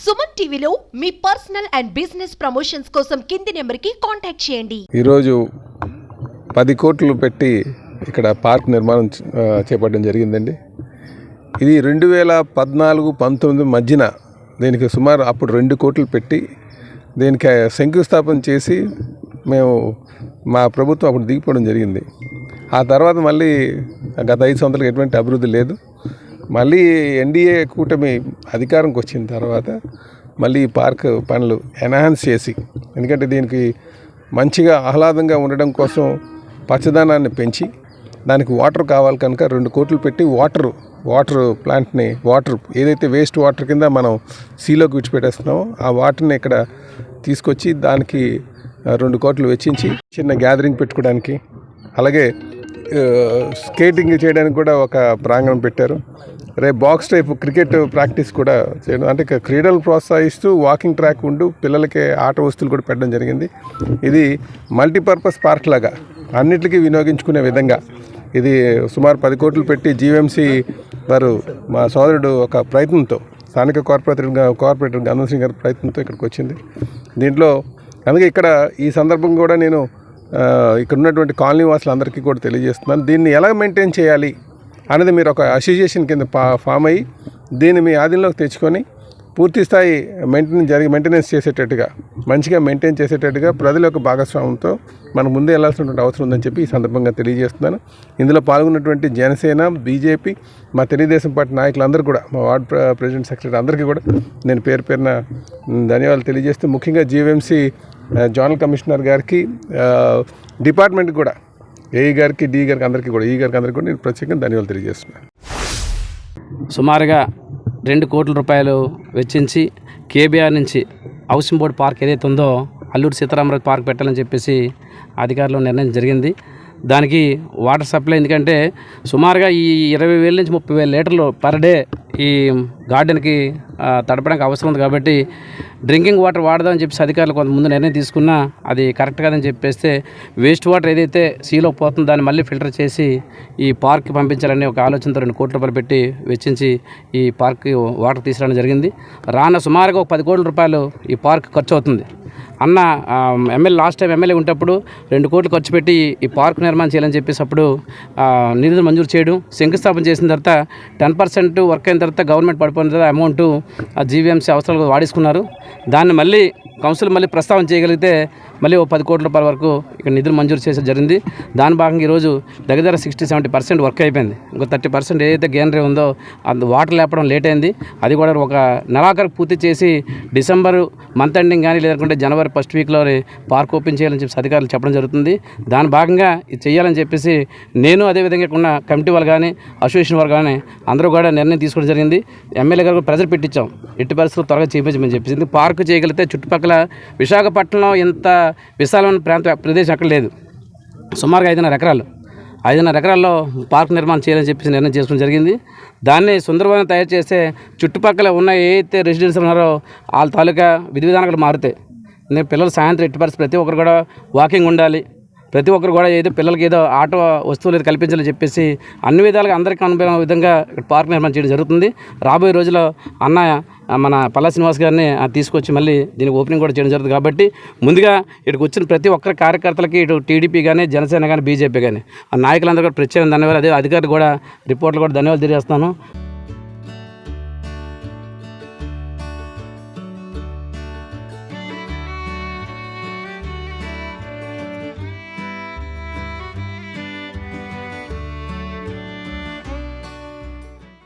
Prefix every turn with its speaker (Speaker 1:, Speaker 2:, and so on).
Speaker 1: సుమన్ టీవీలో మీ personal and business promotions కోసం కింది నెంబర్కి కాంటాక్ట్ చేయండి.
Speaker 2: ఈరోజు 10 కోట్లు పెట్టి ఇక్కడ పార్క్ నిర్మాణం చేపట్టడం జరిగిందండి. ఇది 2014-19 మధ్యన దీనికి సుమారు అప్పుడు 2 కోట్లు పెట్టి దీనికి శంకుస్థాపన చేసి మేము మా ప్రభుత్వం అప్పుడు దిగిపోవడం జరిగింది. ఆ తర్వాత మళ్ళీ గత 5 సంవత్సరాలకు ఎటువంటి అభివృద్ధి లేదు. మళ్ళీ ఎన్డీఏ కూటమి అధికారంకి వచ్చిన తర్వాత మళ్ళీ ఈ పార్క్ పనులు ఎన్హాన్స్ చేసి, ఎందుకంటే దీనికి మంచిగా ఆహ్లాదంగా ఉండడం కోసం పచ్చదనాన్ని పెంచి దానికి వాటర్ కావాలి కనుక 2 కోట్లు పెట్టి వాటర్ ప్లాంట్ని ఏదైతే వేస్ట్ వాటర్ కింద మనం సీలోకి విడిచిపెట్టేస్తున్నామో ఆ వాటర్ని ఇక్కడ తీసుకొచ్చి దానికి 2 కోట్లు వెచ్చించి చిన్న గ్యాదరింగ్ పెట్టుకోవడానికి, అలాగే స్కేటింగ్ చేయడానికి కూడా ఒక ప్రాంగణం పెట్టారు. రేపు బాక్స్ టైప్ క్రికెట్ ప్రాక్టీస్ కూడా చేయడం, అంటే క్రీడలు ప్రోత్సహిస్తూ వాకింగ్ ట్రాక్ ఉంటూ పిల్లలకి ఆట వస్తువులు కూడా పెట్టడం జరిగింది. ఇది మల్టీపర్పస్ పార్క్ లాగా అన్నిటికీ వినియోగించుకునే విధంగా ఇది సుమారు 10 కోట్లు పెట్టి జీవీఎంసీ వారు మా సోదరుడు ఒక ప్రయత్నంతో, స్థానిక కార్పొరేటర్ గంధం సింగ్ గారి ప్రయత్నంతో ఇక్కడికి వచ్చింది. దీంట్లో అందుకే ఇక్కడ ఈ సందర్భం కూడా నేను ఇక్కడ ఉన్నటువంటి కాలనీ వాసులందరికీ కూడా తెలియజేస్తున్నాను, దీన్ని ఎలా మెయింటైన్ చేయాలి అనేది మీరు ఒక అసోసియేషన్ కింద ఫామ్ అయ్యి దీన్ని మీ ఆధీనంలోకి తెచ్చుకొని పూర్తి స్థాయి మెయింటెనెన్స్ చేసేటట్టుగా, మంచిగా మెయింటైన్ చేసేటట్టుగా ప్రజల యొక్క భాగస్వామ్యంతో మనం ముందే వెళ్ళాల్సినటువంటి అవసరం ఉందని చెప్పి ఈ సందర్భంగా తెలియజేస్తున్నాను. ఇందులో పాల్గొన్నటువంటి జనసేన, బీజేపీ, మా తెలుగుదేశం పార్టీ నాయకులందరూ కూడా, మా వార్డ్ ప్రెసిడెంట్, సెక్రటరీ అందరికీ కూడా నేను పేరున ధన్యవాదాలు తెలియజేస్తూ, ముఖ్యంగా జీవీఎంసీ జోనల్ కమిషనర్ గారికి, డిపార్ట్మెంట్కి కూడా, ఏఈ గారికి, డి గారికి అందరికీ కూడా, నేను ప్రత్యేకంగా ధన్యవాదాలు తెలియజేస్తున్నాను.
Speaker 3: సుమారుగా 2 కోట్ల రూపాయలు వెచ్చించి కేబీఆర్ నుంచి హౌసింగ్ బోర్డ్ పార్క్ ఏదైతే ఉందో అల్లూరు సీతారామరాజు పార్క్ పెట్టాలని చెప్పేసి అధికారులు నిర్ణయం జరిగింది. దానికి వాటర్ సప్లై, ఎందుకంటే సుమారుగా ఈ 20,000 నుంచి 30,000 లీటర్లు పర్ డే ఈ గార్డెన్కి తడపడానికి అవసరం ఉంది. కాబట్టి డ్రింకింగ్ వాటర్ వాడదామని చెప్పేసి అధికారులు కొంతమంది నిర్ణయం తీసుకున్నా అది కరెక్ట్ కాదని చెప్పేస్తే వేస్ట్ వాటర్ ఏదైతే సీలో పోతుందో దాన్ని మళ్ళీ ఫిల్టర్ చేసి ఈ పార్క్కి పంపించాలని ఒక ఆలోచనతో 2 కోట్ల రూపాయలు పెట్టి వెచ్చించి ఈ పార్క్కి వాటర్ తీసుకురావడం జరిగింది. సుమారుగా ఒక 10 కోట్ల రూపాయలు ఈ పార్క్ ఖర్చు అవుతుంది. అన్న లాస్ట్ టైం ఎమ్మెల్యే ఉంటప్పుడు 2 కోట్లు ఖర్చు పెట్టి ఈ పార్క్ నిర్మాణం చేయాలని చెప్పేసి అప్పుడు నిధులు మంజూరు చేయడం, శంకుస్థాపన చేసిన తర్వాత 10% వర్క్ అయిన తర్వాత గవర్నమెంట్ పడిపోయిన తర్వాత అమౌంట్ జీవీఎంసీ అవసరాలు వాడేసుకున్నారు. దాన్ని మళ్ళీ కౌన్సిల్ మళ్ళీ ప్రస్తావన చేయగలిగితే మళ్ళీ ఓ 10 కోట్ల రూపాయల వరకు ఇక్కడ నిధులు మంజూరు చేసే జరిగింది. దాని భాగంగా ఈరోజు దగ్గర 60-70% వర్క్ అయిపోయింది. ఇంకో 30% ఏదైతే గ్యానరీ ఉందో అది వాటర్ లేపడం లేట్ అయింది. అది కూడా ఒక నెలాఖరు పూర్తి చేసి డిసెంబర్ మంత్ ఎండింగ్ కానీ లేదంటే జనవరి ఫస్ట్ వీక్లో పార్క్ ఓపెన్ చేయాలని చెప్పి అధికారులు చెప్పడం జరుగుతుంది. దాని భాగంగా ఇది చేయాలని చెప్పేసి నేను అదేవిధంగా ఉన్న కమిటీ వాళ్ళు కానీ అసోసియేషన్ వాళ్ళు కానీ అందరూ కూడా నిర్ణయం తీసుకోవడం జరిగింది. ఎమ్మెల్యే గారు ప్రెజర్ పెట్టించాం, ఎట్టి పరిస్థితులు త్వరగా చేయించమని చెప్పేసి. పార్క్ చేయగలిగితే చుట్టుపక్కల విశాఖపట్నంలో ఇంత విశాలమైన ప్రదేశం అక్కడ లేదు. సుమారుగా 5.5 ఎకరాల్లో పార్క్ నిర్మాణం చేయాలని చెప్పేసి నిర్ణయం చేసుకోవడం జరిగింది. దాన్ని సుందరవనం తయారు చేస్తే చుట్టుపక్కల ఉన్న ఏదైతే రెసిడెన్స్ ఉన్నారో వాళ్ళ తాలూకా విధి విధానాలు మారుతాయి. పిల్లలు సాయంత్రం ఎట్టి పరిస్థితి ప్రతి ఒక్కరు కూడా వాకింగ్ ఉండాలి, ప్రతి ఒక్కరు కూడా ఏదో పిల్లలకి ఏదో ఆట వస్తువులు ఏదో కల్పించాలని చెప్పేసి అన్ని విధాలుగా అందరికీ అనుభవం విధంగా పార్క్ నిర్మాణం చేయడం జరుగుతుంది. రాబోయే రోజుల్లో మన పల్లా శ్రీనివాస్ గారిని తీసుకొచ్చి మళ్ళీ దీనికి ఓపెనింగ్ కూడా చేయడం జరుగుతుంది. కాబట్టి ముందుగా ఇక్కడికి వచ్చిన ప్రతి ఒక్కరి కార్యకర్తలకి, ఇటు టీడీపీ కానీ, జనసేన కానీ, బీజేపీ కానీ ఆ నాయకులందరూ కూడా ప్రత్యేకంగా ధన్యవాదాలు. అదే అధికారులు కూడా, రిపోర్ట్లు కూడా ధన్యవాదాలు తెలియజేస్తున్నాను.